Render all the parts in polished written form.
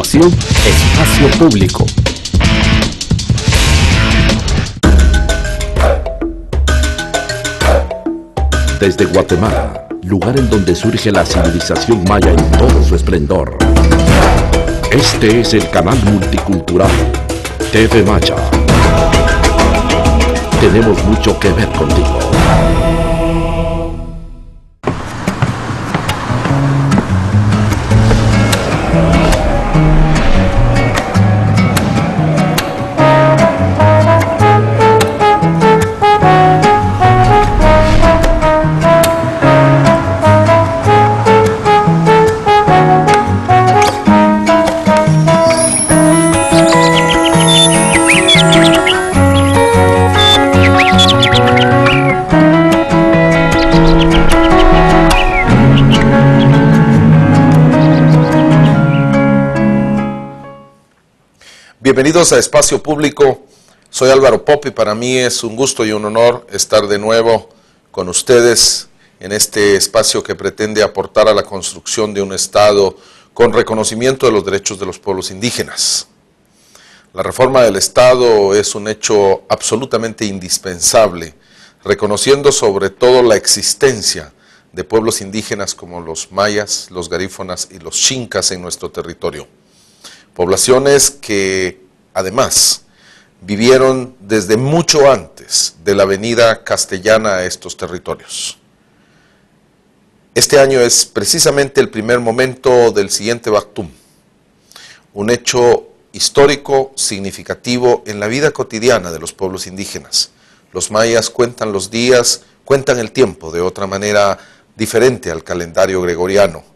continuación, Espacio Público. Desde Guatemala, lugar en donde surge la civilización maya en todo su esplendor. Este es el canal multicultural TV Maya. Tenemos mucho que ver contigo. Bienvenidos a Espacio Público, soy Álvaro Pop y para mí es un gusto y un honor estar de nuevo con ustedes en este espacio que pretende aportar a la construcción de un Estado con reconocimiento de los derechos de los pueblos indígenas. La reforma del Estado es un hecho absolutamente indispensable, reconociendo sobre todo la existencia de pueblos indígenas como los mayas, los garífonas y los xincas en nuestro territorio. Poblaciones que, además, vivieron desde mucho antes de la venida castellana a estos territorios. Este año es precisamente el primer momento del siguiente Bactum, un hecho histórico significativo en la vida cotidiana de los pueblos indígenas. Los mayas cuentan los días, cuentan el tiempo de otra manera diferente al calendario gregoriano.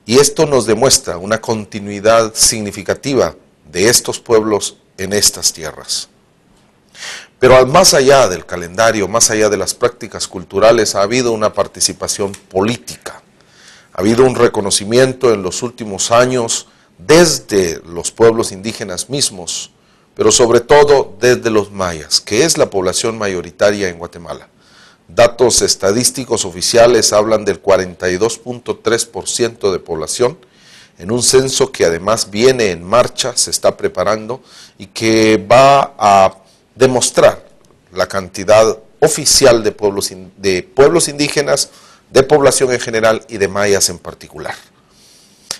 Y esto nos demuestra una continuidad significativa de estos pueblos en estas tierras. Pero más allá del calendario, más allá de las prácticas culturales, ha habido una participación política. Ha habido un reconocimiento en los últimos años desde los pueblos indígenas mismos, pero sobre todo desde los mayas, que es la población mayoritaria en Guatemala. Datos estadísticos oficiales hablan del 42.3% de población, en un censo que además viene en marcha, se está preparando y que va a demostrar la cantidad oficial de pueblos indígenas, de población en general y de mayas en particular.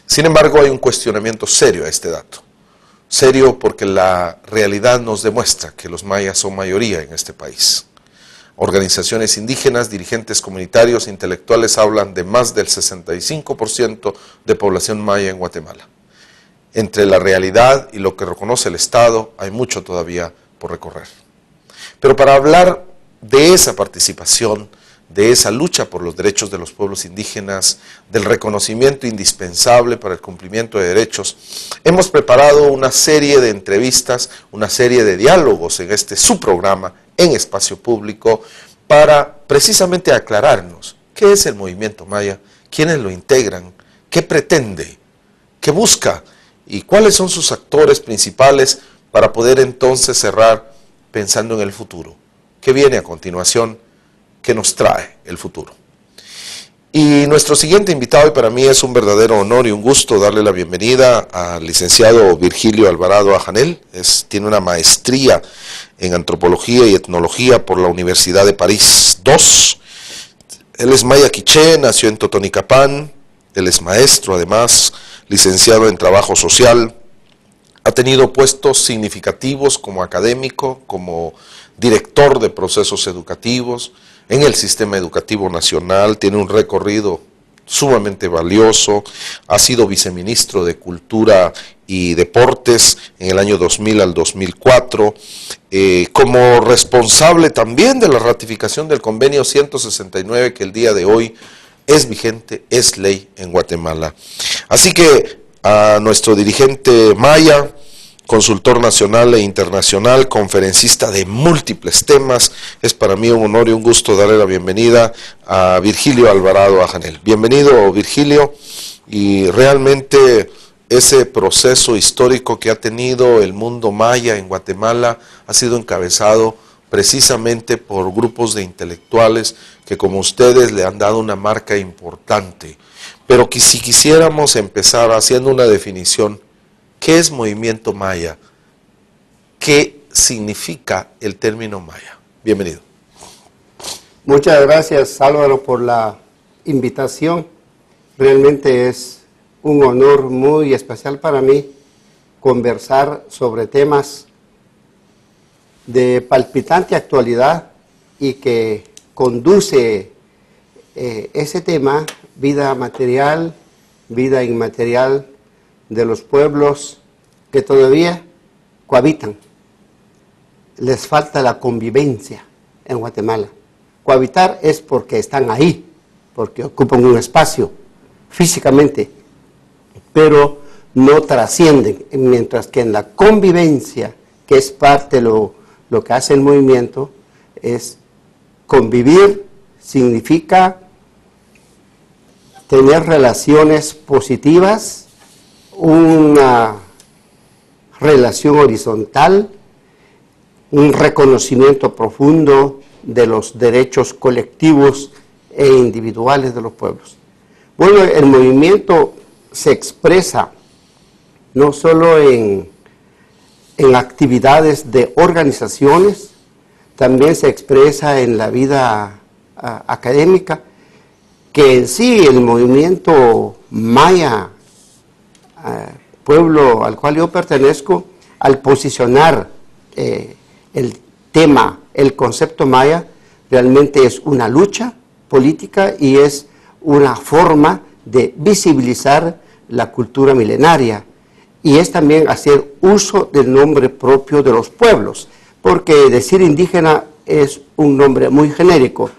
Sin embargo, hay un cuestionamiento serio a este dato. Serio porque la realidad nos demuestra que los mayas son mayoría en este país. Organizaciones indígenas, dirigentes comunitarios, intelectuales hablan de más del 65% de población maya en Guatemala. Entre la realidad y lo que reconoce el Estado hay mucho todavía por recorrer. Pero para hablar de esa participación, de esa lucha por los derechos de los pueblos indígenas, del reconocimiento indispensable para el cumplimiento de derechos, hemos preparado una serie de entrevistas, una serie de diálogos en este su programa, en Espacio Público, para precisamente aclararnos qué es el movimiento maya, quiénes lo integran, qué pretende, qué busca y cuáles son sus actores principales para poder entonces cerrar pensando en el futuro. ¿Qué viene a continuación? ¿Qué nos trae el futuro? Y nuestro siguiente invitado, y para mí es un verdadero honor y un gusto darle la bienvenida al licenciado Virgilio Alvarado Ajanel. Tiene una maestría en Antropología y Etnología por la Universidad de París II. Él es maya quiché, nació en Totonicapán, él es maestro además, licenciado en Trabajo Social, ha tenido puestos significativos como académico, como director de procesos educativos, en el sistema educativo nacional, tiene un recorrido sumamente valioso, ha sido viceministro de Cultura y Deportes en el año 2000 al 2004, como responsable también de la ratificación del convenio 169 que el día de hoy es vigente, es ley en Guatemala. Así que a nuestro dirigente maya, consultor nacional e internacional, conferencista de múltiples temas, es para mí un honor y un gusto darle la bienvenida a Virgilio Alvarado Ajanel. Bienvenido, Virgilio, y realmente ese proceso histórico que ha tenido el mundo maya en Guatemala ha sido encabezado precisamente por grupos de intelectuales que, como ustedes, le han dado una marca importante. Pero que si quisiéramos empezar haciendo una definición, ¿Qué es movimiento maya? ¿Qué significa el término maya? Bienvenido. Muchas gracias, Álvaro, por la invitación. Realmente es un honor muy especial para mí conversar sobre temas de palpitante actualidad y que conduce ese tema, vida material, vida inmaterial de los pueblos que todavía cohabitan. Les falta la convivencia en Guatemala. Cohabitar es porque están ahí, porque ocupan un espacio físicamente, pero no trascienden, mientras que en la convivencia, que es parte de lo que hace el movimiento, es convivir, significa tener relaciones positivas, una relación horizontal, un reconocimiento profundo de los derechos colectivos e individuales de los pueblos. Bueno, el movimiento se expresa no solo en actividades de organizaciones, también se expresa en la vida académica, que en sí el movimiento maya, pueblo al cual yo pertenezco, al posicionar el tema, el concepto maya, realmente es una lucha política y es una forma de visibilizar la cultura milenaria, y es también hacer uso del nombre propio de los pueblos, porque decir indígena es un nombre muy genérico.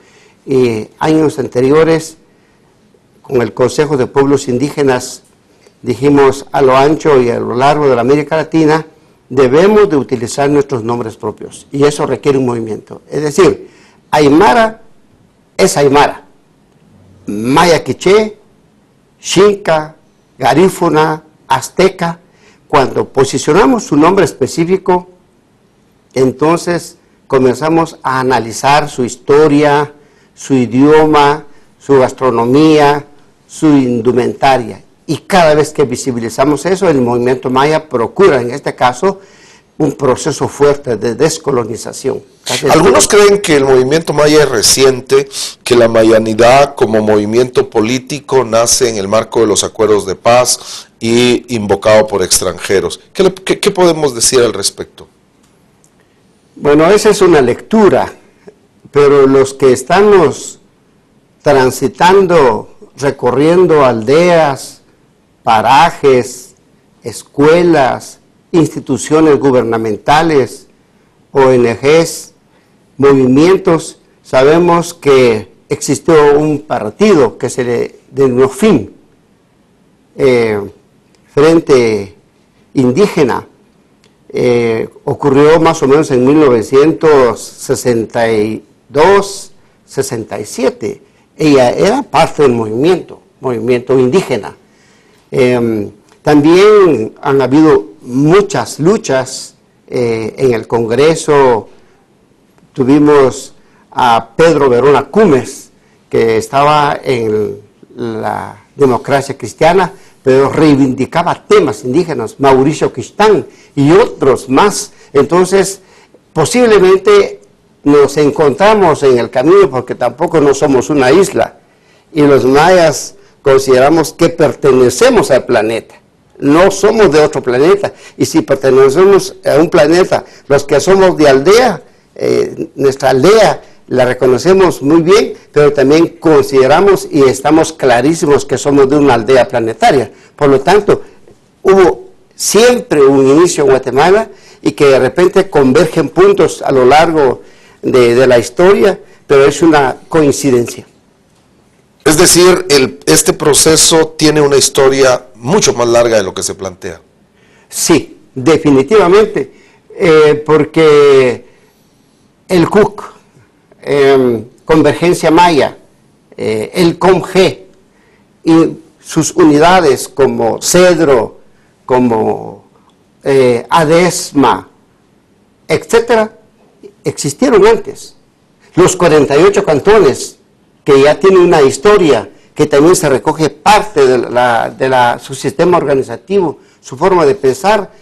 Años anteriores, con el Consejo de Pueblos Indígenas, dijimos a lo ancho y a lo largo de la América Latina, debemos de utilizar nuestros nombres propios, y eso requiere un movimiento. Es decir, Aymara es Aymara, Maya Quiché, Xinca, Garífuna, Azteca. Cuando posicionamos su nombre específico, entonces comenzamos a analizar su historia, su idioma, su gastronomía, su indumentaria. Y cada vez que visibilizamos eso, el movimiento maya procura, en este caso, un proceso fuerte de descolonización. Algunos creen que el movimiento maya es reciente, que la mayanidad como movimiento político nace en el marco de los acuerdos de paz y invocado por extranjeros. ¿Qué podemos decir al respecto? Bueno, esa es una lectura, pero los que estamos transitando, recorriendo aldeas, parajes, escuelas, instituciones gubernamentales, ONGs, movimientos, sabemos que existió un partido que se le denominó FIN, Frente Indígena. Ocurrió más o menos en 1962-67. Ella era parte del movimiento indígena. También han habido muchas luchas en el Congreso. Tuvimos a Pedro Verona Cumes, que estaba en la Democracia Cristiana, pero reivindicaba temas indígenas, Mauricio Quistán y otros más. Entonces, posiblemente nos encontramos en el camino, porque tampoco no somos una isla, y los mayas consideramos que pertenecemos al planeta, no somos de otro planeta, y si pertenecemos a un planeta, los que somos de aldea, nuestra aldea la reconocemos muy bien, pero también consideramos y estamos clarísimos que somos de una aldea planetaria. Por lo tanto, hubo siempre un inicio en Guatemala y que de repente convergen puntos a lo largo de la historia, pero es una coincidencia. Es decir, este proceso tiene una historia mucho más larga de lo que se plantea. Sí, definitivamente, porque el CUC, Convergencia Maya, el COMG y sus unidades como CEDRO, como ADESMA, etcétera, existieron antes. Los 48 cantones, que ya tienen una historia, que también se recoge parte de su sistema organizativo, su forma de pensar,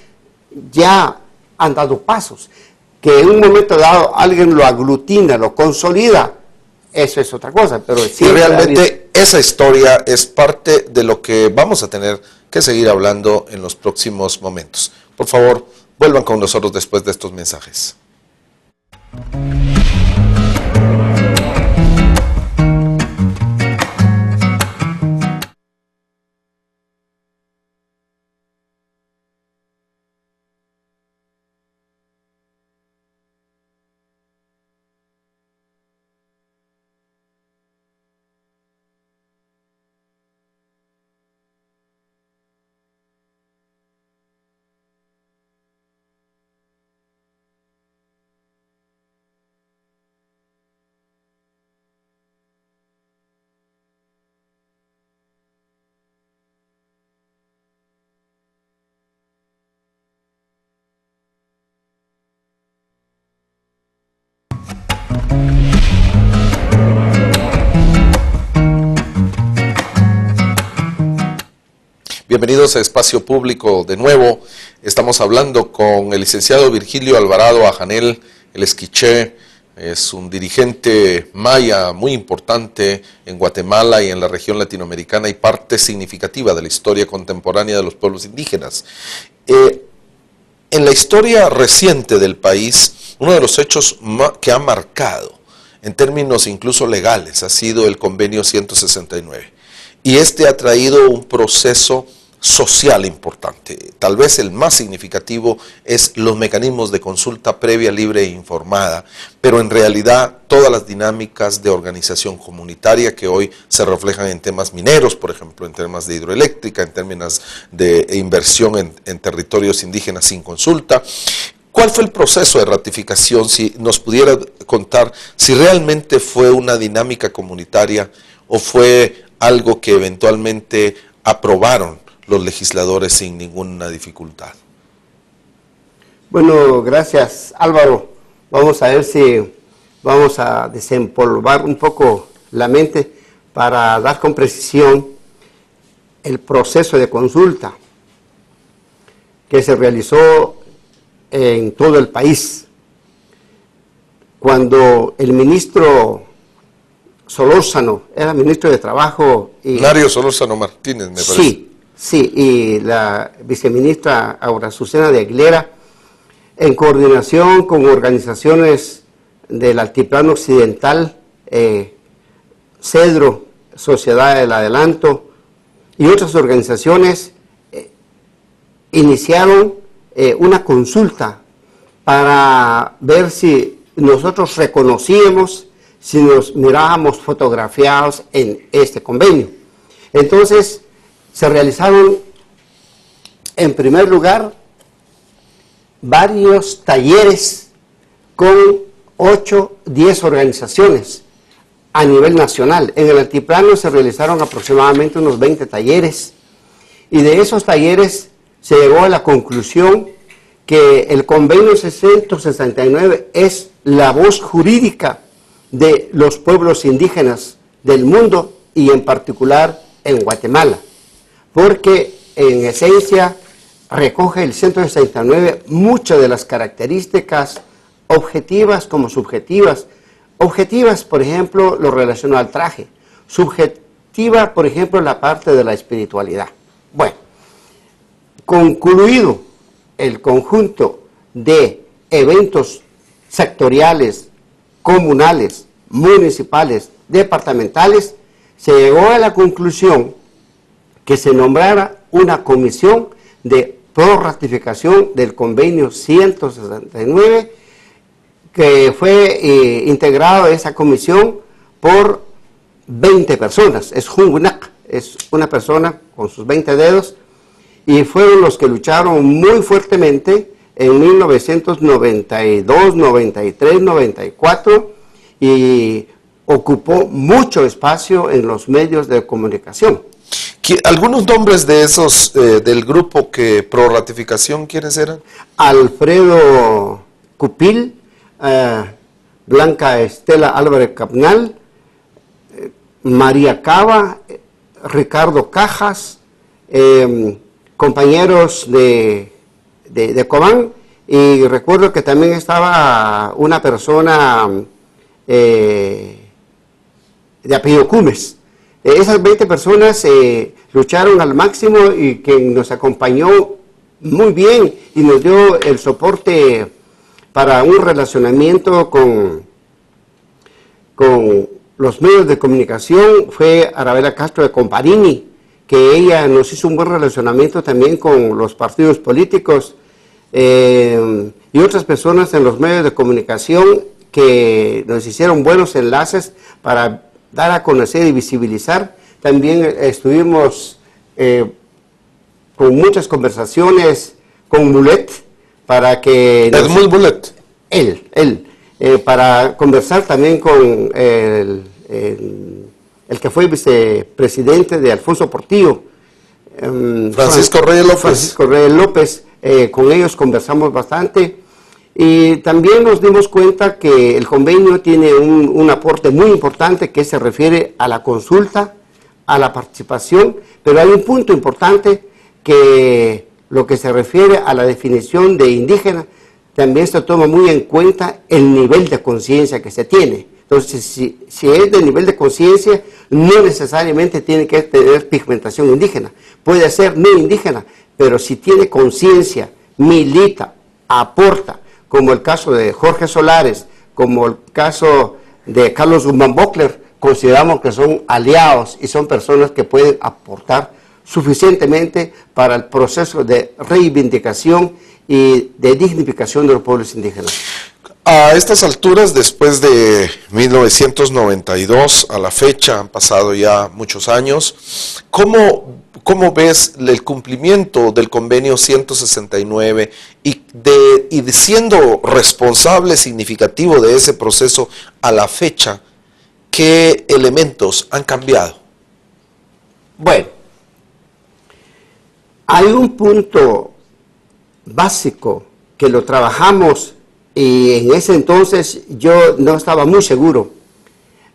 ya han dado pasos. Que en un momento dado alguien lo aglutina, lo consolida, eso es otra cosa. Pero y realmente esa historia es parte de lo que vamos a tener que seguir hablando en los próximos momentos. Por favor, vuelvan con nosotros después de estos mensajes. Bienvenidos a Espacio Público de nuevo. Estamos hablando con el licenciado Virgilio Alvarado Ajanel, el esquiché. Es un dirigente maya muy importante en Guatemala y en la región latinoamericana y parte significativa de la historia contemporánea de los pueblos indígenas. En la historia reciente del país, uno de los hechos que ha marcado, en términos incluso legales, ha sido el Convenio 169. Y este ha traído un proceso social importante. Tal vez el más significativo es los mecanismos de consulta previa, libre e informada, pero en realidad todas las dinámicas de organización comunitaria que hoy se reflejan en temas mineros, por ejemplo, en temas de hidroeléctrica, en términos de inversión en territorios indígenas sin consulta. ¿Cuál fue el proceso de ratificación? Si nos pudiera contar si realmente fue una dinámica comunitaria o fue algo que eventualmente aprobaron los legisladores sin ninguna dificultad. Bueno, gracias Álvaro. Vamos a ver si vamos a desempolvar un poco la mente para dar con precisión el proceso de consulta que se realizó en todo el país. Cuando el ministro Solórzano era ministro de Trabajo y Mario Solórzano Martínez, me parece. Sí, y la viceministra Aura Azucena de Aguilera, en coordinación con organizaciones del Altiplano Occidental, Cedro, Sociedad del Adelanto y otras organizaciones, iniciaron una consulta para ver si nosotros reconocíamos, si nos mirábamos fotografiados en este convenio. Entonces, se realizaron, en primer lugar, varios talleres con 8, 10 organizaciones a nivel nacional. En el altiplano se realizaron aproximadamente unos 20 talleres, y de esos talleres se llegó a la conclusión que el convenio 169 es la voz jurídica de los pueblos indígenas del mundo y en particular en Guatemala, porque en esencia recoge el 169 muchas de las características objetivas como subjetivas. Objetivas, por ejemplo, lo relacionado al traje. Subjetiva, por ejemplo, la parte de la espiritualidad. Bueno, concluido el conjunto de eventos sectoriales, comunales, municipales, departamentales, se llegó a la conclusión que se nombrara una comisión de prorratificación del convenio 169, que fue integrado esa comisión por 20 personas. Es Jungunac, es una persona con sus 20 dedos, y fueron los que lucharon muy fuertemente en 1992, 93, 94, y ocupó mucho espacio en los medios de comunicación. ¿Algunos nombres de esos del grupo que pro ratificación quiénes eran? Alfredo Cupil, Blanca Estela Álvarez Capnal, María Cava, Ricardo Cajas, compañeros de Cobán, y recuerdo que también estaba una persona de apellido Cumes. Esas 20 personas lucharon al máximo y quien nos acompañó muy bien y nos dio el soporte para un relacionamiento con los medios de comunicación fue Arabela Castro de Comparini, que ella nos hizo un buen relacionamiento también con los partidos políticos y otras personas en los medios de comunicación que nos hicieron buenos enlaces para dar a conocer y visibilizar. También estuvimos con muchas conversaciones con Mulet para que... Edmund Mulet. Él, para conversar también con el que fue vicepresidente de Alfonso Portillo, Francisco Reyes López. Francisco Reyes López, con ellos conversamos bastante y también nos dimos cuenta que el convenio tiene un aporte muy importante que se refiere a la consulta, a la participación, pero hay un punto importante que lo que se refiere a la definición de indígena también se toma muy en cuenta el nivel de conciencia que se tiene. Entonces, si es de nivel de conciencia, no necesariamente tiene que tener pigmentación indígena. Puede ser no indígena, pero si tiene conciencia, milita, aporta, como el caso de Jorge Solares, como el caso de Carlos Guzmán Bockler, consideramos que son aliados y son personas que pueden aportar suficientemente para el proceso de reivindicación y de dignificación de los pueblos indígenas. A estas alturas, después de 1992 a la fecha, han pasado ya muchos años, ¿cómo ves el cumplimiento del convenio 169 y siendo responsable significativo de ese proceso a la fecha, qué elementos han cambiado? Bueno, hay un punto básico que lo trabajamos y en ese entonces yo no estaba muy seguro,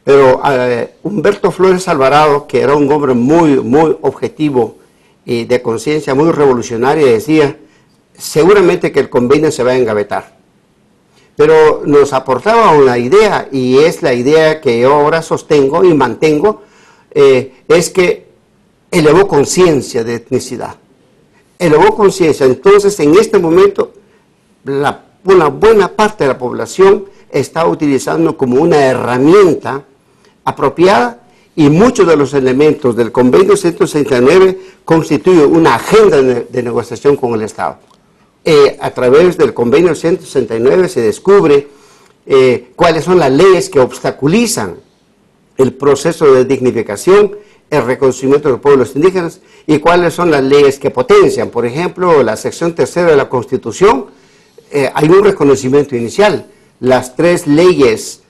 pero Humberto Flores Alvarado, que era un hombre muy objetivo y de conciencia muy revolucionaria, decía, seguramente que el convenio se va a engavetar. Pero nos aportaba una idea, y es la idea que yo ahora sostengo y mantengo, es que elevó conciencia de etnicidad. Elevó conciencia. Entonces, en este momento, una buena parte de la población está utilizando como una herramienta apropiada, y muchos de los elementos del convenio 169 constituyen una agenda de negociación con el Estado. A través del convenio 169 se descubre cuáles son las leyes que obstaculizan el proceso de dignificación, el reconocimiento de los pueblos indígenas, y cuáles son las leyes que potencian. Por ejemplo, la sección 3ª de la Constitución, hay un reconocimiento inicial. Las tres leyes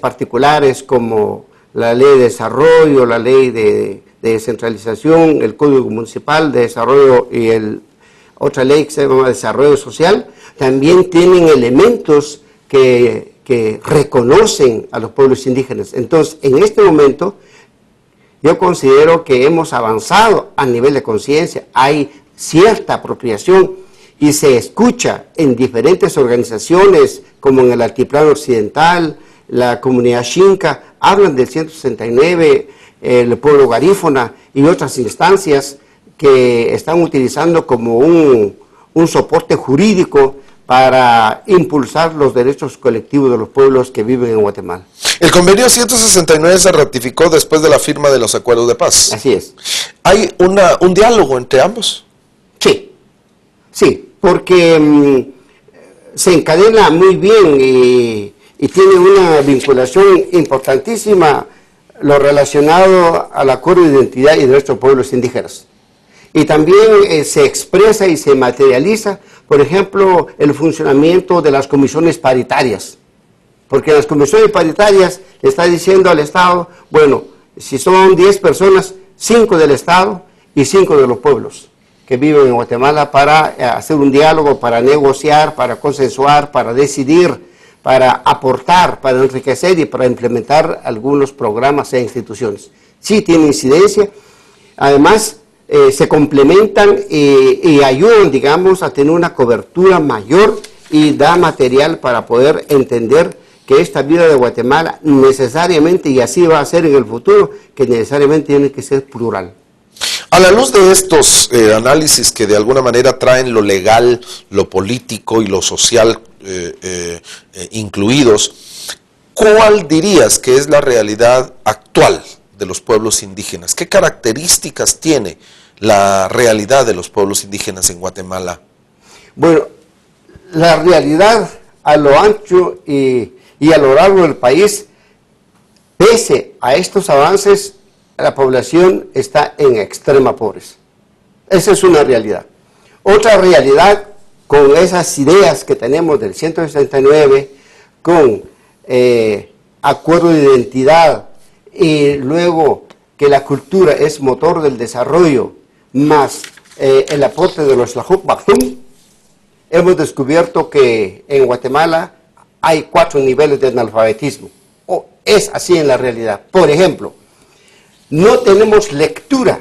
particulares, como la ley de desarrollo, la ley de descentralización, el Código Municipal de Desarrollo y otra ley que se llama Desarrollo Social, también tienen elementos que reconocen a los pueblos indígenas. Entonces, en este momento, yo considero que hemos avanzado a nivel de conciencia, hay cierta apropiación y se escucha en diferentes organizaciones, como en el Altiplano Occidental, la comunidad Xinca, hablan del 169, el pueblo garífuna y otras instancias que están utilizando como un soporte jurídico para impulsar los derechos colectivos de los pueblos que viven en Guatemala. El convenio 169 se ratificó después de la firma de los acuerdos de paz. Así es. ¿Hay un diálogo entre ambos? Sí, porque se encadena muy bien y tiene una vinculación importantísima lo relacionado al acuerdo de identidad y derechos de los pueblos indígenas. Y también se expresa y se materializa, por ejemplo, el funcionamiento de las comisiones paritarias. Porque en las comisiones paritarias le está diciendo al Estado, bueno, si son 10 personas, 5 del Estado y 5 de los pueblos que viven en Guatemala, para hacer un diálogo, para negociar, para consensuar, para decidir, para aportar, para enriquecer y para implementar algunos programas e instituciones. Sí tiene incidencia. Además, se complementan y ayudan, digamos, a tener una cobertura mayor y da material para poder entender que esta vida de Guatemala necesariamente, y así va a ser en el futuro, que necesariamente tiene que ser plural. A la luz de estos análisis que de alguna manera traen lo legal, lo político y lo social incluidos, ¿cuál dirías que es la realidad actual de los pueblos indígenas? ¿Qué características tiene la realidad de los pueblos indígenas en Guatemala? Bueno, la realidad a lo ancho y a lo largo del país, pese a estos avances, la población está en extrema pobreza. Esa es una realidad. Otra realidad, con esas ideas que tenemos del 169, con acuerdo de identidad, y luego que la cultura es motor del desarrollo, más el aporte de los Tlahup Baktum, hemos descubierto que en Guatemala hay 4 niveles de analfabetismo. Es así en la realidad. Por ejemplo, no tenemos lectura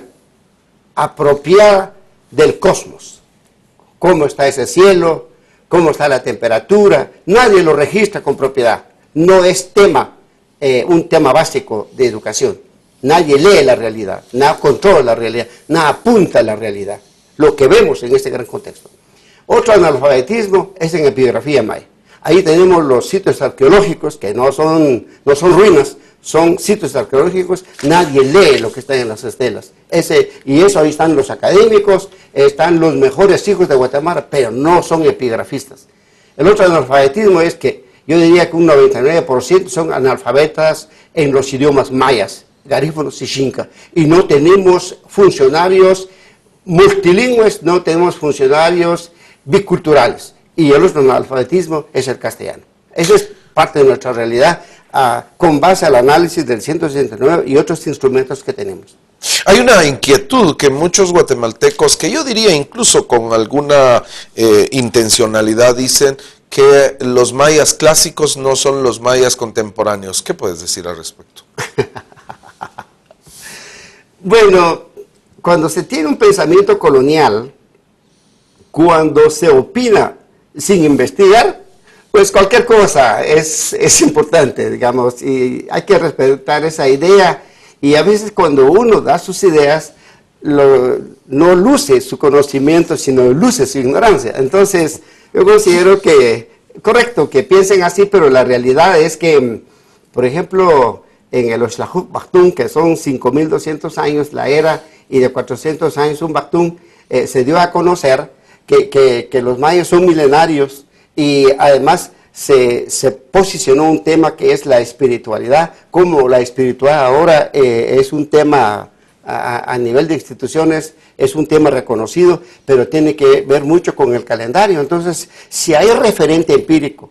apropiada del cosmos. ¿Cómo está ese cielo? ¿Cómo está la temperatura? Nadie lo registra con propiedad. No es un tema básico de educación. Nadie lee la realidad, nada controla la realidad, nada apunta a la realidad. Lo que vemos en este gran contexto. Otro analfabetismo es en epigrafía maya. Ahí tenemos los sitios arqueológicos, que no son ruinas, son sitios arqueológicos, nadie lee lo que está en las estelas. Y eso ahí están los académicos, están los mejores hijos de Guatemala, pero no son epigrafistas. El otro analfabetismo es que yo diría que un 99% son analfabetas en los idiomas mayas, garífonos y xinca, y no tenemos funcionarios multilingües, no tenemos funcionarios biculturales, y el otro analfabetismo es el castellano. Eso es parte de nuestra realidad, con base al análisis del 169 y otros instrumentos que tenemos. Hay una inquietud que muchos guatemaltecos, que yo diría incluso con alguna intencionalidad, dicen que los mayas clásicos no son los mayas contemporáneos. ¿Qué puedes decir al respecto? Bueno, cuando se tiene un pensamiento colonial, cuando se opina sin investigar, pues cualquier cosa es importante, digamos, y hay que respetar esa idea, y a veces cuando uno da sus ideas, no luce su conocimiento, sino luce su ignorancia. Entonces, yo considero que, correcto, que piensen así, pero la realidad es que, por ejemplo, en el Tlahup Baktum, que son 5.200 años la era, y de 400 años un Baktum, se dio a conocer que los mayas son milenarios, y además se posicionó un tema que es la espiritualidad, como la espiritualidad ahora es un tema a nivel de instituciones, es un tema reconocido, pero tiene que ver mucho con el calendario. Entonces, si hay referente empírico,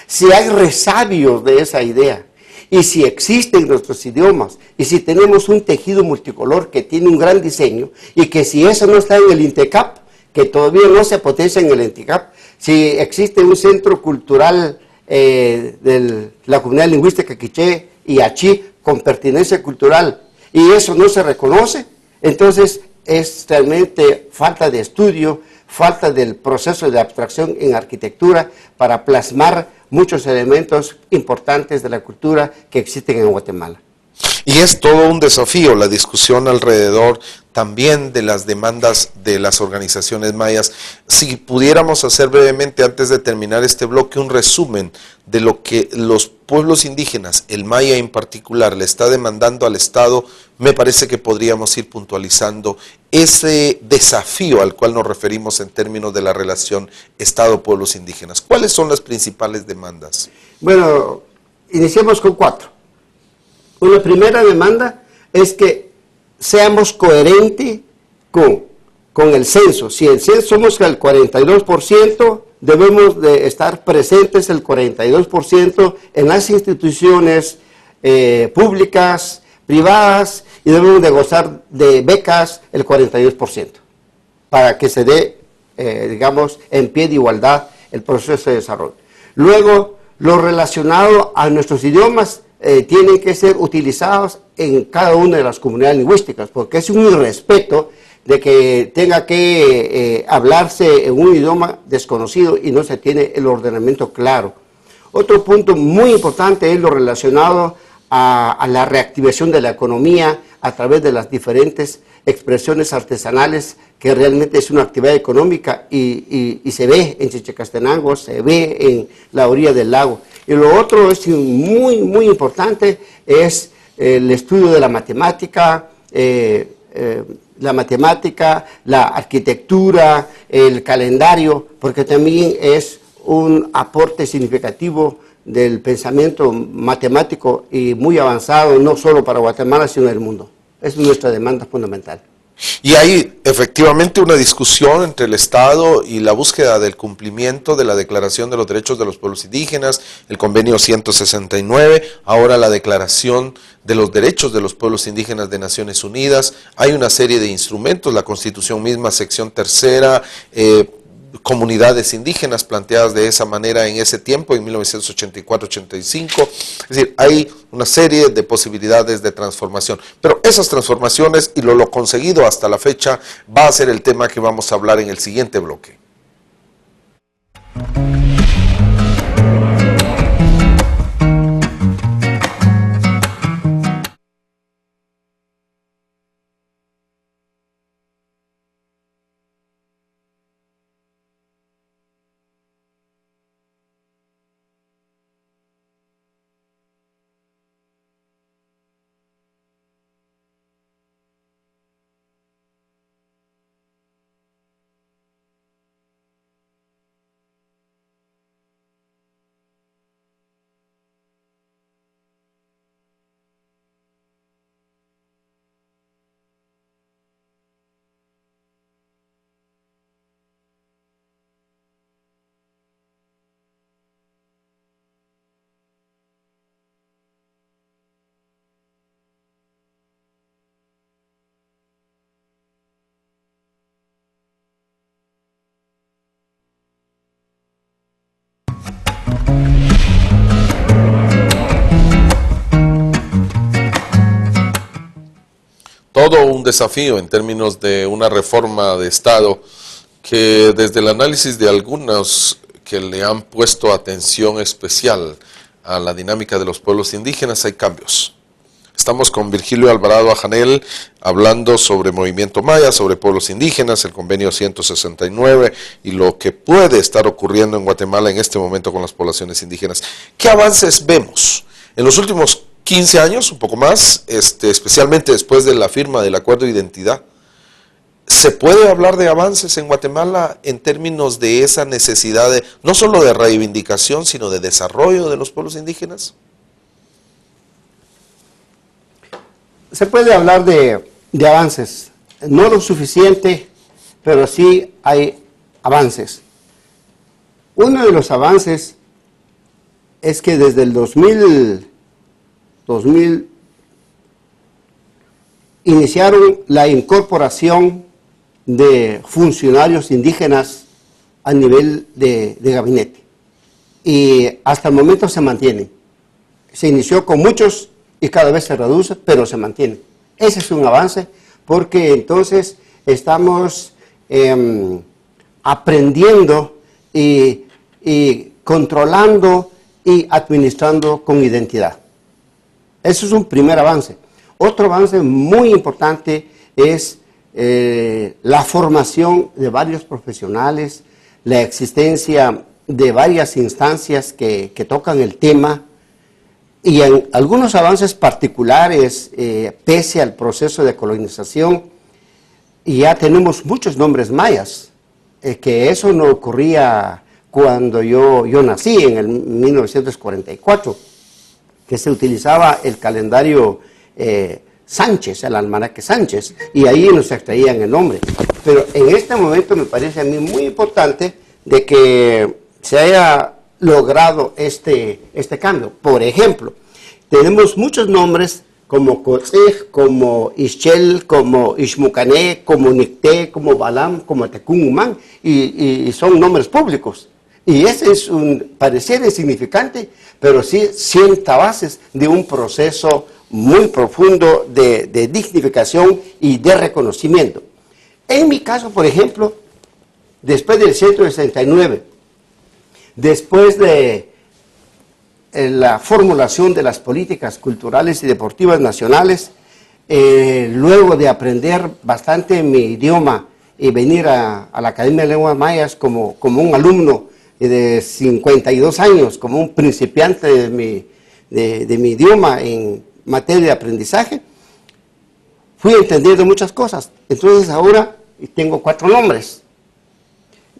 si hay resabios de esa idea, y si existen nuestros idiomas, y si tenemos un tejido multicolor que tiene un gran diseño, y que si eso no está en el INTECAP, que todavía no se potencia en el INTECAP, si existe un centro cultural de la comunidad lingüística quiché y achí con pertinencia cultural, y eso no se reconoce, entonces es realmente falta de estudio, falta del proceso de abstracción en arquitectura para plasmar muchos elementos importantes de la cultura que existen en Guatemala. Y es todo un desafío la discusión alrededor también de las demandas de las organizaciones mayas. Si pudiéramos hacer brevemente, antes de terminar este bloque, un resumen de lo que los pueblos indígenas, el maya en particular, le está demandando al Estado, me parece que podríamos ir puntualizando ese desafío al cual nos referimos en términos de la relación Estado-pueblos indígenas. ¿Cuáles son las principales demandas? Bueno, iniciemos con 4. Una primera demanda es que seamos coherentes con el censo. Si el censo somos el 42%, debemos de estar presentes el 42% en las instituciones públicas, privadas, y debemos de gozar de becas el 42%, para que se dé, digamos, en pie de igualdad el proceso de desarrollo. Luego, lo relacionado a nuestros idiomas, tienen que ser utilizados en cada una de las comunidades lingüísticas, porque es un irrespeto de que tenga que hablarse en un idioma desconocido y no se tiene el ordenamiento claro. Otro punto muy importante es lo relacionado a la reactivación de la economía a través de las diferentes expresiones artesanales, que realmente es una actividad económica y se ve en Chichicastenango, se ve en la orilla del lago. Y lo otro es muy importante, es el estudio de la matemática, la arquitectura, el calendario, porque también es un aporte significativo del pensamiento matemático y muy avanzado, no solo para Guatemala, sino en el mundo. Es nuestra demanda fundamental. Y hay efectivamente una discusión entre el Estado y la búsqueda del cumplimiento de la Declaración de los Derechos de los Pueblos Indígenas, el Convenio 169, ahora la Declaración de los Derechos de los Pueblos Indígenas de Naciones Unidas. Hay una serie de instrumentos, la Constitución misma, sección tercera, comunidades indígenas planteadas de esa manera en ese tiempo, en 1984-85, es decir, hay una serie de posibilidades de transformación, pero esas transformaciones y lo conseguido hasta la fecha va a ser el tema que vamos a hablar en el siguiente bloque. Todo un desafío en términos de una reforma de Estado que desde el análisis de algunos que le han puesto atención especial a la dinámica de los pueblos indígenas hay cambios. Estamos con Virgilio Alvarado Ajanel hablando sobre movimiento maya, sobre pueblos indígenas, el convenio 169 y lo que puede estar ocurriendo en Guatemala en este momento con las poblaciones indígenas. ¿Qué avances vemos en los últimos 15 años, un poco más, especialmente después de la firma del Acuerdo de Identidad? ¿Se puede hablar de avances en Guatemala en términos de esa necesidad de, no solo de reivindicación, sino de desarrollo de los pueblos indígenas? Se puede hablar de avances, no lo suficiente, pero sí hay avances. Uno de los avances es que desde el 2000 iniciaron la incorporación de funcionarios indígenas a nivel de gabinete. Y hasta el momento se mantienen. Se inició con muchos y cada vez se reduce, pero se mantiene. Ese es un avance porque entonces estamos aprendiendo y controlando y administrando con identidad. Eso es un primer avance. Otro avance muy importante es la formación de varios profesionales, la existencia de varias instancias que tocan el tema y en algunos avances particulares pese al proceso de colonización. Y ya tenemos muchos nombres mayas, que eso no ocurría cuando yo nací en el 1944. Que se utilizaba el calendario Sánchez, el almanaque Sánchez, y ahí nos extraían el nombre. Pero en este momento me parece a mí muy importante de que se haya logrado este cambio. Por ejemplo, tenemos muchos nombres como Cotzej, como Ischel, como Ixmucané, como Nicté, como Balam, como Tecumumán, y son nombres públicos. Y ese es pareciera insignificante, pero sí sienta bases de un proceso muy profundo de dignificación y de reconocimiento. En mi caso, por ejemplo, después del 169, después de la formulación de las políticas culturales y deportivas nacionales, luego de aprender bastante mi idioma y venir a la Academia de Lenguas Mayas como un alumno de 52 años, como un principiante de mi idioma en materia de aprendizaje, fui entendiendo muchas cosas. Entonces ahora tengo 4 nombres.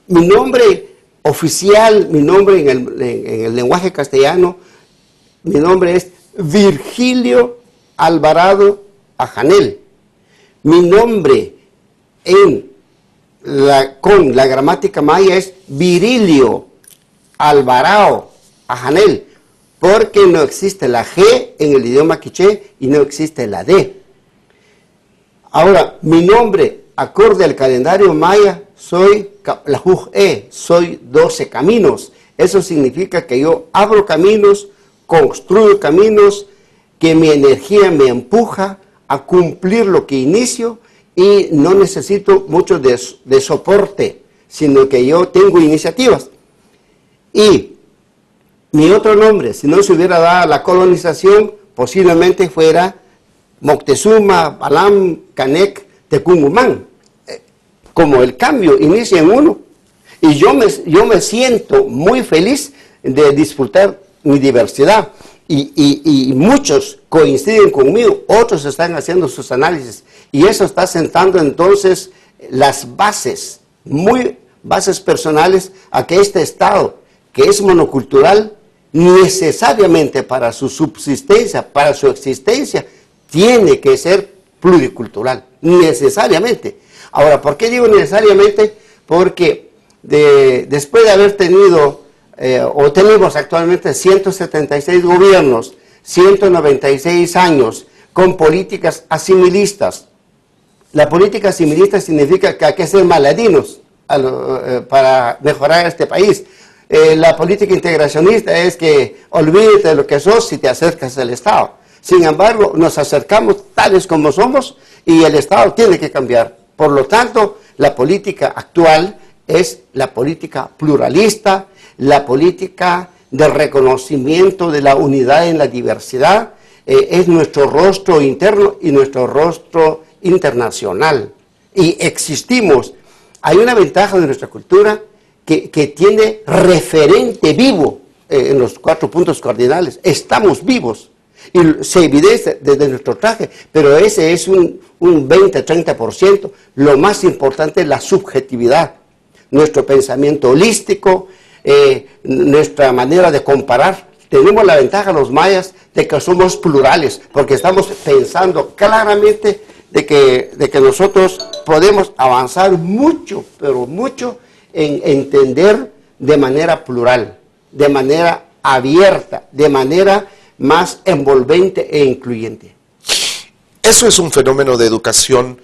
Mi nombre oficial, mi nombre en el lenguaje castellano, mi nombre es Virgilio Alvarado Ajanel. Mi nombre con la gramática maya es Virilio Alvarado Ajanel, porque no existe la G en el idioma quiché y no existe la D. Ahora, mi nombre, acorde al calendario maya, soy la soy 12 caminos. Eso significa que yo abro caminos, construyo caminos, que mi energía me empuja a cumplir lo que inicio y no necesito mucho de soporte, sino que yo tengo iniciativas. Y mi otro nombre, si no se hubiera dado la colonización, posiblemente fuera Moctezuma, Balam, Canek, Tecumumán. Como el cambio inicia en uno. Y yo me siento muy feliz de disfrutar mi diversidad. Y muchos coinciden conmigo, otros están haciendo sus análisis. Y eso está sentando entonces las bases, bases personales, a que este Estado, que es monocultural, necesariamente para su subsistencia, para su existencia, tiene que ser pluricultural, necesariamente. Ahora, ¿por qué digo necesariamente? Porque después de haber tenido, o tenemos actualmente 176 gobiernos, 196 años, con políticas asimilistas. La política asimilista significa que hay que ser maladinos para mejorar este país. La política integracionista es que olvídate de lo que sos si te acercas al Estado. Sin embargo, nos acercamos tales como somos y el Estado tiene que cambiar. Por lo tanto, la política actual es la política pluralista, la política de reconocimiento de la unidad en la diversidad, es nuestro rostro interno y nuestro rostro internacional. Y existimos. Hay una ventaja de nuestra cultura que tiene referente vivo en los 4 puntos cardinales. Estamos vivos. Y se evidencia desde nuestro traje, pero ese es un 20-30%. Lo más importante es la subjetividad, nuestro pensamiento holístico, nuestra manera de comparar. Tenemos la ventaja los mayas de que somos plurales, porque estamos pensando claramente de que nosotros podemos avanzar mucho, pero mucho en entender de manera plural, de manera abierta, de manera más envolvente e incluyente. Eso es un fenómeno de educación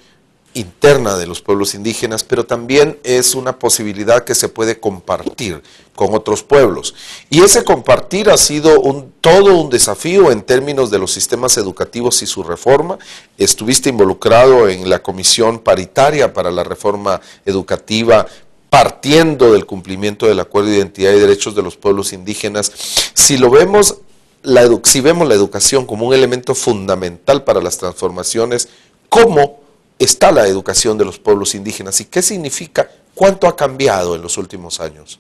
interna de los pueblos indígenas, pero también es una posibilidad que se puede compartir con otros pueblos. Y ese compartir ha sido todo un desafío en términos de los sistemas educativos y su reforma. Estuviste involucrado en la Comisión Paritaria para la Reforma Educativa, partiendo del cumplimiento del Acuerdo de Identidad y Derechos de los Pueblos Indígenas. Si vemos la educación como un elemento fundamental para las transformaciones, ¿cómo está la educación de los pueblos indígenas y qué significa? ¿Cuánto ha cambiado en los últimos años?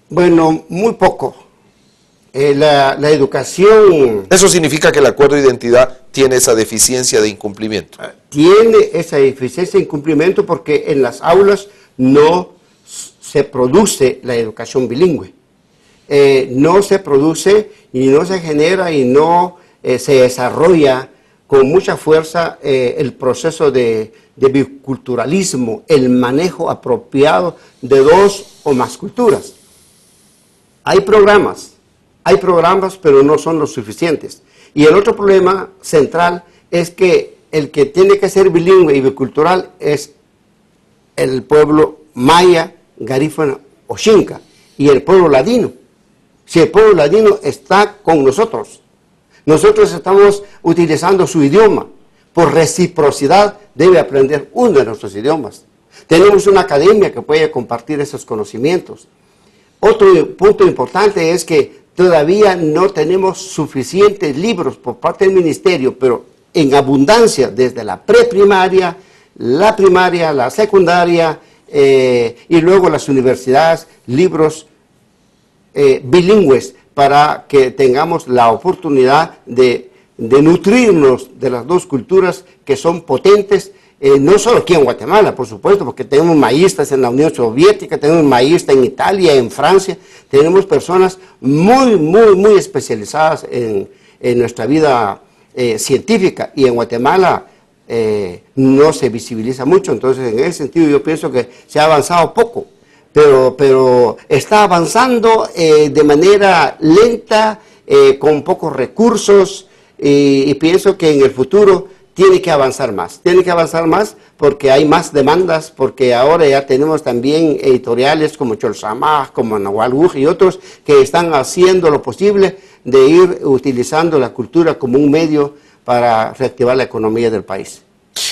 Bueno, muy poco. La educación... ¿Eso significa que el Acuerdo de Identidad tiene esa deficiencia de incumplimiento? Tiene esa deficiencia de incumplimiento porque en las aulas no se produce la educación bilingüe. No se produce y no se genera y no se desarrolla con mucha fuerza el proceso de biculturalismo, el manejo apropiado de 2 o más culturas. Hay programas, pero no son los suficientes. Y el otro problema central es que el que tiene que ser bilingüe y bicultural es el pueblo maya, garífuna o xinca y el pueblo ladino. Si el pueblo ladino está con nosotros estamos utilizando su idioma por reciprocidad debe aprender uno de nuestros idiomas. Tenemos una academia que puede compartir esos conocimientos. Otro punto importante es que todavía no tenemos suficientes libros por parte del ministerio, pero en abundancia desde la preprimaria, la primaria, la secundaria y luego las universidades, libros bilingües para que tengamos la oportunidad de nutrirnos de las dos culturas que son potentes, no solo aquí en Guatemala, por supuesto, porque tenemos maístas en la Unión Soviética, tenemos maístas en Italia, en Francia, tenemos personas muy especializadas en nuestra vida científica, y en Guatemala no se visibiliza mucho. Entonces en ese sentido yo pienso que se ha avanzado poco, pero está avanzando de manera lenta, con pocos recursos, y pienso que en el futuro tiene que avanzar más porque hay más demandas, porque ahora ya tenemos también editoriales como Cholsamaj, como Nahual Huj y otros que están haciendo lo posible de ir utilizando la cultura como un medio para reactivar la economía del país.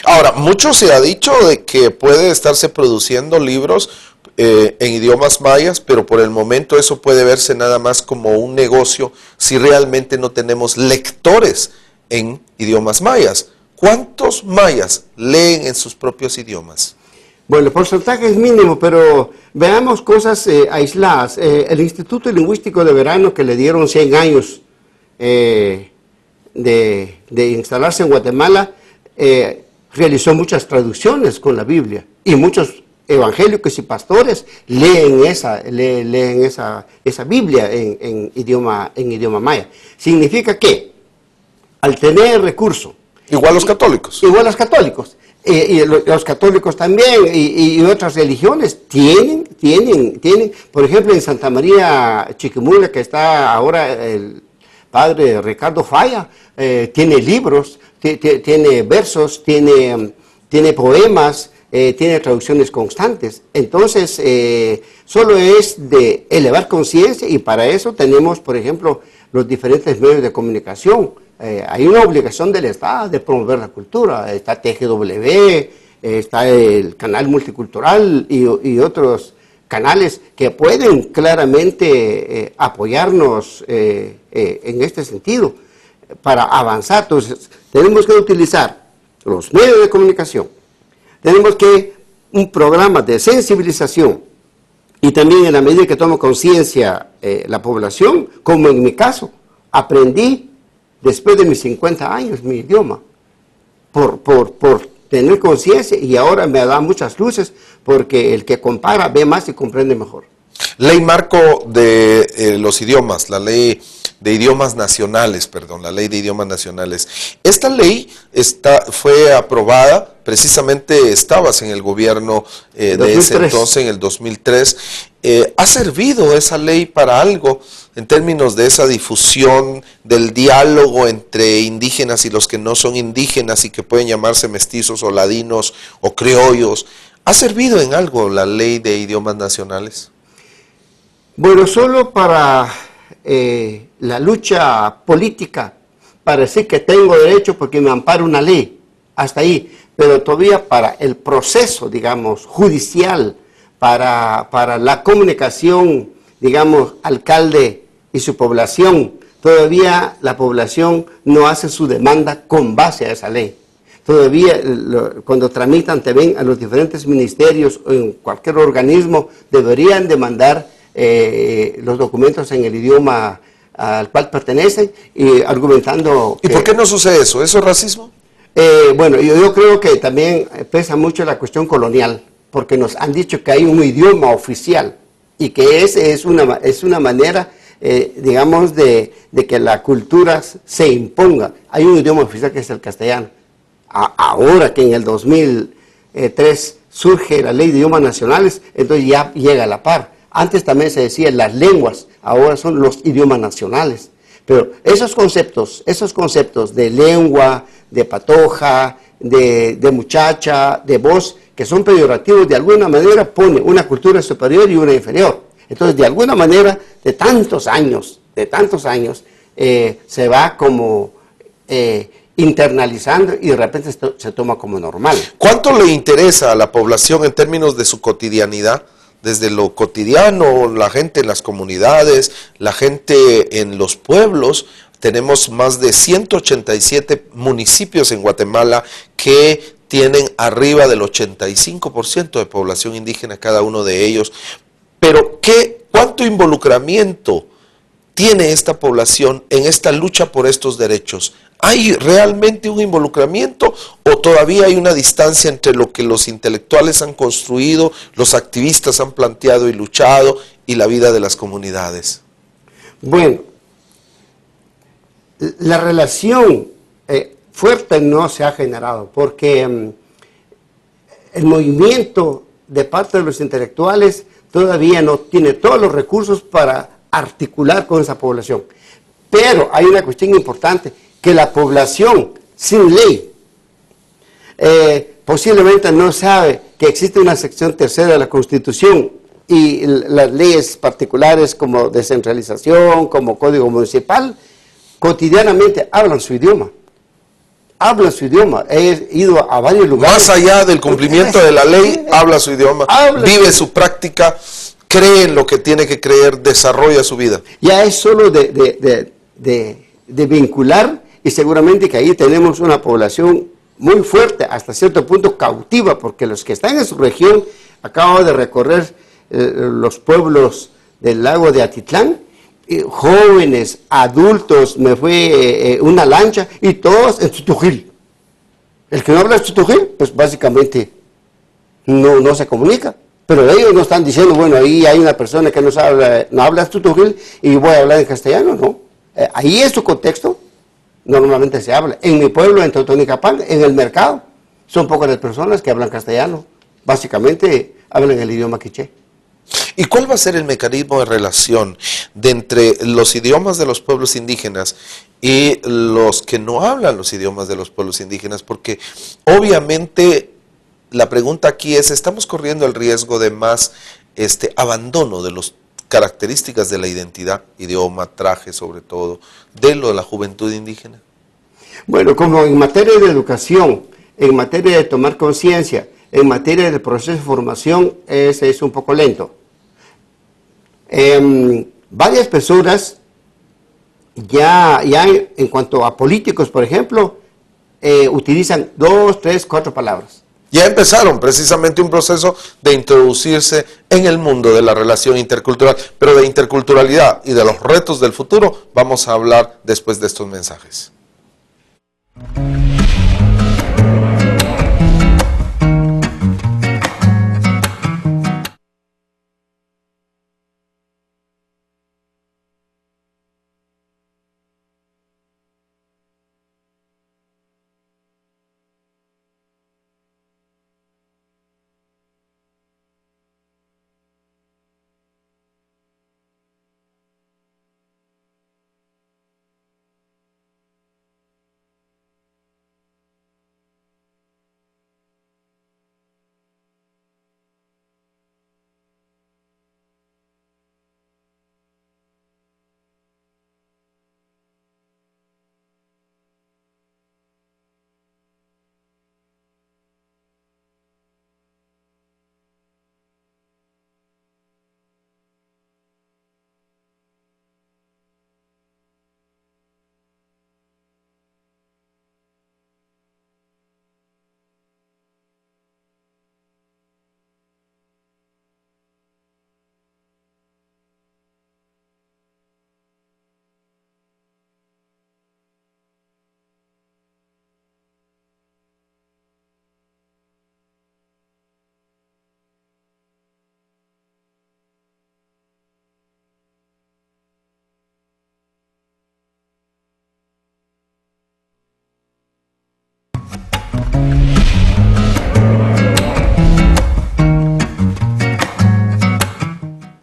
Ahora, mucho se ha dicho de que puede estarse produciendo libros en idiomas mayas, pero por el momento eso puede verse nada más como un negocio si realmente no tenemos lectores en idiomas mayas. ¿Cuántos mayas leen en sus propios idiomas? Bueno, el porcentaje es mínimo, pero veamos cosas aisladas. El Instituto Lingüístico de Verano, que le dieron 100 años de instalarse en Guatemala, realizó muchas traducciones con la Biblia, y muchos evangélicos y pastores leen esa Biblia en idioma maya. Significa que al tener recurso, igual los católicos. Igual los católicos. Y los católicos también, y otras religiones tienen, por ejemplo, en Santa María Chiquimula, que está ahora el padre Ricardo Falla, tiene libros, tiene versos, tiene poemas, tiene traducciones constantes. Entonces, solo es de elevar conciencia, y para eso tenemos, por ejemplo, los diferentes medios de comunicación. Hay una obligación del Estado de promover la cultura. Está TGW, está el canal multicultural y otros canales que pueden claramente apoyarnos en este sentido para avanzar. Entonces, tenemos que utilizar los medios de comunicación, tenemos que un programa de sensibilización, y también en la medida que toma conciencia la población, como en mi caso, aprendí después de mis 50 años mi idioma, por tener conciencia, y ahora me da muchas luces, porque el que compara ve más y comprende mejor. Ley marco de los idiomas, la ley de idiomas nacionales, perdón, la ley de idiomas nacionales. Esta ley fue aprobada, precisamente estabas en el gobierno de 2003. Ese entonces, en el 2003. ¿Ha servido esa ley para algo en términos de esa difusión del diálogo entre indígenas y los que no son indígenas y que pueden llamarse mestizos o ladinos o criollos? ¿Ha servido en algo la ley de idiomas nacionales? Bueno, solo para la lucha política, para decir que tengo derecho porque me ampara una ley, hasta ahí, pero todavía para el proceso, digamos, judicial, para la comunicación, digamos, alcalde y su población, todavía la población no hace su demanda con base a esa ley. Todavía cuando tramitan también a los diferentes ministerios o en cualquier organismo, deberían de mandar los documentos en el idioma al cual pertenecen, y argumentando... ¿Y por qué no sucede eso? ¿Eso es racismo? Bueno, yo creo que también pesa mucho la cuestión colonial, porque nos han dicho que hay un idioma oficial, y que ese es una manera, digamos, de que la cultura se imponga. Hay un idioma oficial que es el castellano. Ahora que en el 2003 surge la ley de idiomas nacionales, entonces ya llega a la par. Antes también se decía las lenguas, ahora son los idiomas nacionales. Pero esos conceptos de lengua, de patoja, de muchacha, de voz, que son peyorativos, de alguna manera pone una cultura superior y una inferior. Entonces, de alguna manera, de tantos años, se va como internalizando y de repente se toma como normal. ¿Cuánto le interesa a la población en términos de su cotidianidad? Desde lo cotidiano, la gente en las comunidades, la gente en los pueblos. Tenemos más de 187 municipios en Guatemala que tienen arriba del 85% de población indígena cada uno de ellos. Pero ¿cuánto involucramiento tiene esta población en esta lucha por estos derechos? ¿Hay realmente un involucramiento o todavía hay una distancia entre lo que los intelectuales han construido, los activistas han planteado y luchado y la vida de las comunidades? Bueno, la relación fuerte no se ha generado porque el movimiento de parte de los intelectuales todavía no tiene todos los recursos para articular con esa población. Pero hay una cuestión importante, que la población sin ley posiblemente no sabe que existe una sección tercera de la Constitución y las leyes particulares como descentralización, como Código Municipal, cotidianamente hablan su idioma. Habla su idioma. He ido a varios lugares. Más allá del cumplimiento de la ley, habla su idioma, vive su práctica, cree en lo que tiene que creer, desarrolla su vida. Ya es solo de vincular, y seguramente que ahí tenemos una población muy fuerte, hasta cierto punto cautiva, porque los que están en su región, acabo de recorrer los pueblos del lago de Atitlán, jóvenes, adultos, me fue una lancha y todos en Tutujil. El que no habla Tutujil, pues básicamente no se comunica. Pero ellos no están diciendo, bueno, ahí hay una persona que no habla Tutujil y voy a hablar en castellano, no. Ahí es su contexto, normalmente se habla. En mi pueblo, en Totonicapán, en el mercado, son pocas las personas que hablan castellano. Básicamente hablan el idioma quiché. ¿Y cuál va a ser el mecanismo de relación de entre los idiomas de los pueblos indígenas y los que no hablan los idiomas de los pueblos indígenas? Porque obviamente la pregunta aquí es, ¿estamos corriendo el riesgo de más abandono de las características de la identidad, idioma, traje sobre todo, de la juventud indígena? Bueno, como en materia de educación, en materia de tomar conciencia, en materia del proceso de formación, es un poco lento. Varias personas ya en cuanto a políticos, por ejemplo, utilizan 2, 3, 4 palabras. Ya empezaron precisamente un proceso de introducirse en el mundo de la relación intercultural, pero de interculturalidad y de los retos del futuro vamos a hablar después de estos mensajes.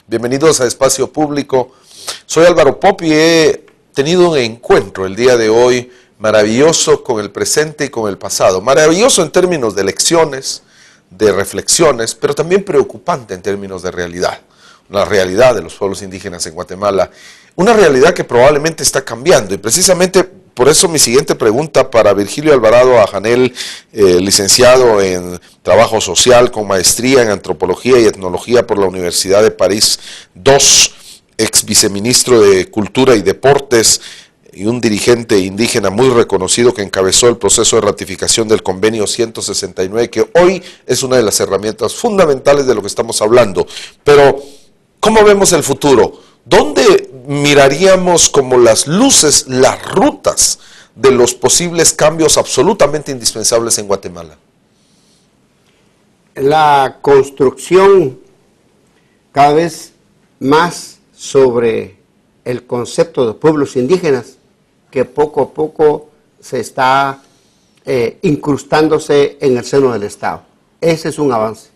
Bienvenidos a Espacio Público. Soy Álvaro Pop y he tenido un encuentro el día de hoy maravilloso con el presente y con el pasado. Maravilloso en términos de lecciones, de reflexiones, pero también preocupante en términos de realidad. La realidad de los pueblos indígenas en Guatemala. Una realidad que probablemente está cambiando y precisamente por eso mi siguiente pregunta para Virgilio Alvarado Ajanel, licenciado en Trabajo Social con maestría en Antropología y Etnología por la Universidad de París II, ex viceministro de Cultura y Deportes y un dirigente indígena muy reconocido que encabezó el proceso de ratificación del convenio 169, que hoy es una de las herramientas fundamentales de lo que estamos hablando. Pero, ¿cómo vemos el futuro? ¿Dónde miraríamos como las luces, las rutas de los posibles cambios absolutamente indispensables en Guatemala? La construcción cada vez más sobre el concepto de pueblos indígenas, que poco a poco se está incrustándose en el seno del Estado. Ese es un avance,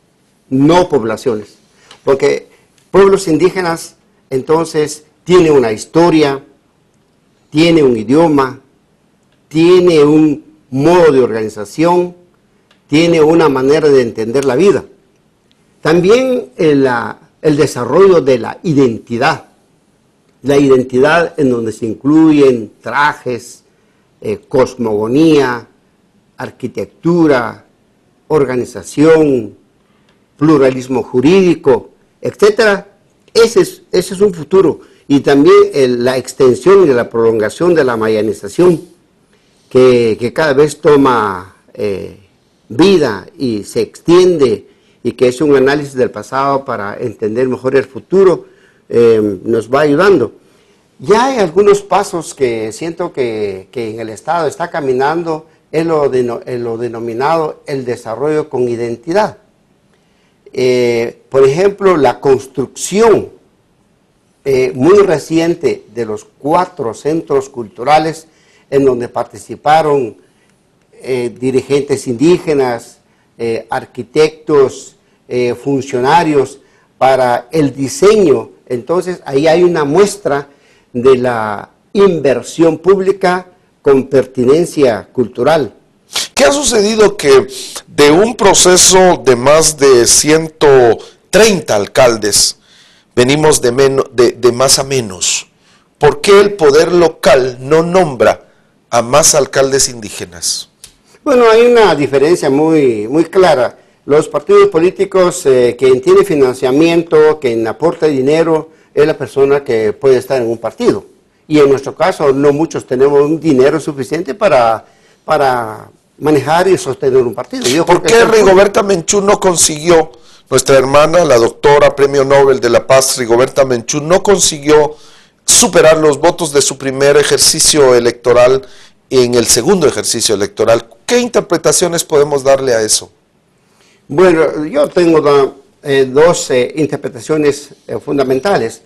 no poblaciones, porque pueblos indígenas entonces tiene una historia, tiene un idioma, tiene un modo de organización, tiene una manera de entender la vida. También el desarrollo de la identidad en donde se incluyen trajes, cosmogonía, arquitectura, organización, pluralismo jurídico, etcétera. Ese es un futuro. Y también la extensión y la prolongación de la mayanización, que cada vez toma vida y se extiende, y que es un análisis del pasado para entender mejor el futuro, nos va ayudando. Ya hay algunos pasos que siento que en el Estado está caminando en lo denominado el desarrollo con identidad. Por ejemplo, la construcción muy reciente de los 4 centros culturales en donde participaron dirigentes indígenas, arquitectos, funcionarios para el diseño. Entonces ahí hay una muestra de la inversión pública con pertinencia cultural. ¿Qué ha sucedido que de un proceso de más de 130 alcaldes venimos de más a menos? ¿Por qué el poder local no nombra a más alcaldes indígenas? Bueno, hay una diferencia muy clara. Los partidos políticos, quien tiene financiamiento, quien aporta dinero, es la persona que puede estar en un partido. Y en nuestro caso, no muchos tenemos un dinero suficiente para manejar y sostener un partido. ¿Por qué Rigoberta Menchú no consiguió, nuestra hermana, la doctora Premio Nobel de la Paz, Rigoberta Menchú, no consiguió superar los votos de su primer ejercicio electoral en el segundo ejercicio electoral? ¿Qué interpretaciones podemos darle a eso? Bueno, yo tengo dos interpretaciones fundamentales.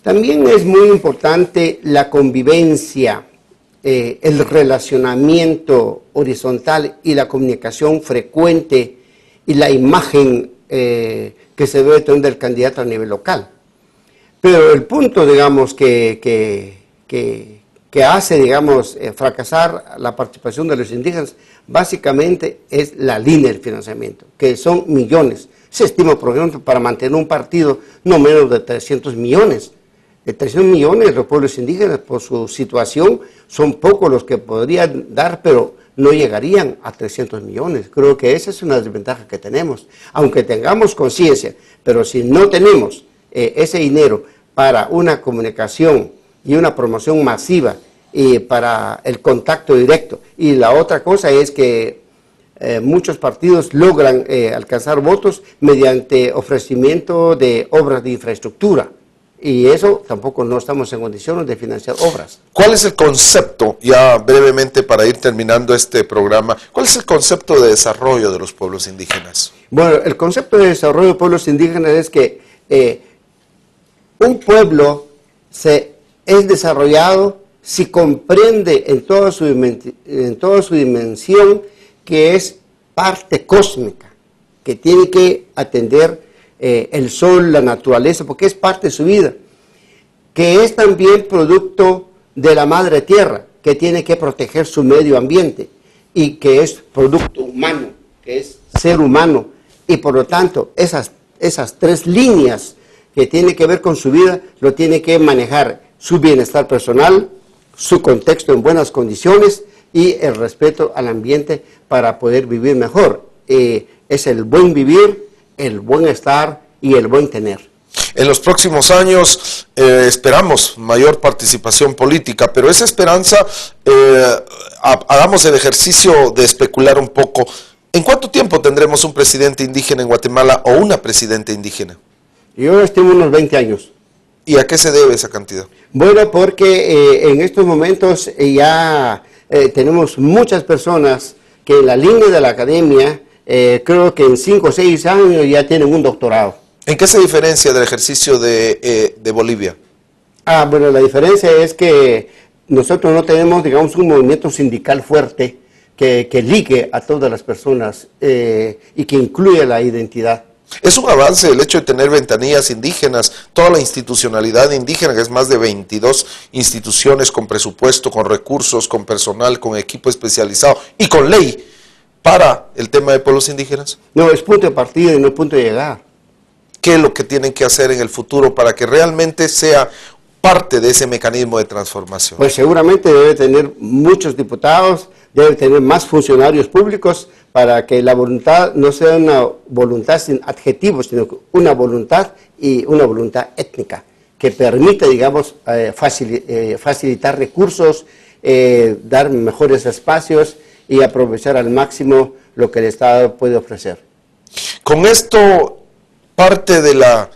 También es muy importante la convivencia, el relacionamiento horizontal y la comunicación frecuente y la imagen que se debe tener del candidato a nivel local. Pero el punto, digamos, que hace, digamos, fracasar la participación de los indígenas, básicamente es la línea del financiamiento, que son millones. Se estima, por ejemplo, para mantener un partido, no menos de 300 millones. De 300 millones los pueblos indígenas, por su situación, son pocos los que podrían dar, pero no llegarían a 300 millones. Creo que esa es una desventaja que tenemos. Aunque tengamos conciencia, pero si no tenemos ese dinero para una comunicación y una promoción masiva y para el contacto directo. Y la otra cosa es que muchos partidos logran alcanzar votos mediante ofrecimiento de obras de infraestructura. Y eso tampoco no estamos en condiciones de financiar obras. ¿Cuál es el concepto, ya brevemente para ir terminando este programa, cuál es el concepto de desarrollo de los pueblos indígenas? Bueno, el concepto de desarrollo de pueblos indígenas es que un pueblo es desarrollado si comprende en toda su dimensión que es parte cósmica, que tiene que atender el sol, la naturaleza, porque es parte de su vida, que es también producto de la madre tierra, que tiene que proteger su medio ambiente, y que es producto humano, que es ser humano, y por lo tanto esas 3 líneas que tiene que ver con su vida, lo tiene que manejar su bienestar personal, su contexto en buenas condiciones y el respeto al ambiente para poder vivir mejor. Es el buen vivir, el buen estar y el buen tener. En los próximos años esperamos mayor participación política, pero esa esperanza, hagamos el ejercicio de especular un poco. ¿En cuánto tiempo tendremos un presidente indígena en Guatemala o una presidenta indígena? Yo estimo unos 20 años. ¿Y a qué se debe esa cantidad? Bueno, porque en estos momentos ya tenemos muchas personas que en la línea de la academia, creo que en 5 o 6 años ya tienen un doctorado. ¿En qué se diferencia del ejercicio de Bolivia? Bueno, la diferencia es que nosotros no tenemos, digamos, un movimiento sindical fuerte que ligue a todas las personas y que incluya la identidad. Es un avance el hecho de tener ventanillas indígenas, toda la institucionalidad indígena, que es más de 22 instituciones con presupuesto, con recursos, con personal, con equipo especializado y con ley para el tema de pueblos indígenas. No, es punto de partida y no punto de llegada. ¿Qué es lo que tienen que hacer en el futuro para que realmente sea parte de ese mecanismo de transformación? Pues seguramente debe tener muchos diputados, debe tener más funcionarios públicos para que la voluntad no sea una voluntad sin adjetivos, sino una voluntad y una voluntad étnica que permita, digamos, facilitar recursos, dar mejores espacios y aprovechar al máximo lo que el Estado puede ofrecer. Con esto, parte de la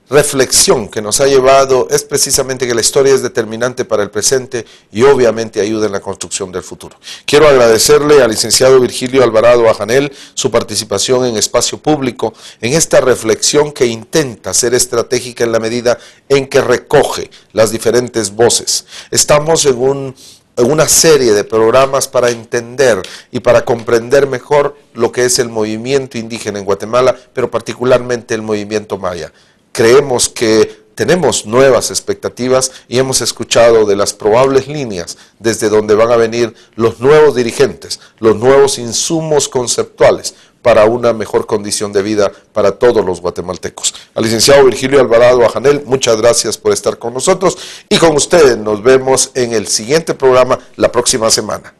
reflexión que nos ha llevado es precisamente que la historia es determinante para el presente y obviamente ayuda en la construcción del futuro. Quiero agradecerle al licenciado Virgilio Alvarado Ajanel su participación en Espacio Público, en esta reflexión que intenta ser estratégica en la medida en que recoge las diferentes voces. Estamos en una serie de programas para entender y para comprender mejor lo que es el movimiento indígena en Guatemala, pero particularmente el movimiento maya. Creemos que tenemos nuevas expectativas y hemos escuchado de las probables líneas desde donde van a venir los nuevos dirigentes, los nuevos insumos conceptuales para una mejor condición de vida para todos los guatemaltecos. Al licenciado Virgilio Alvarado Ajanel, muchas gracias por estar con nosotros y con ustedes nos vemos en el siguiente programa la próxima semana.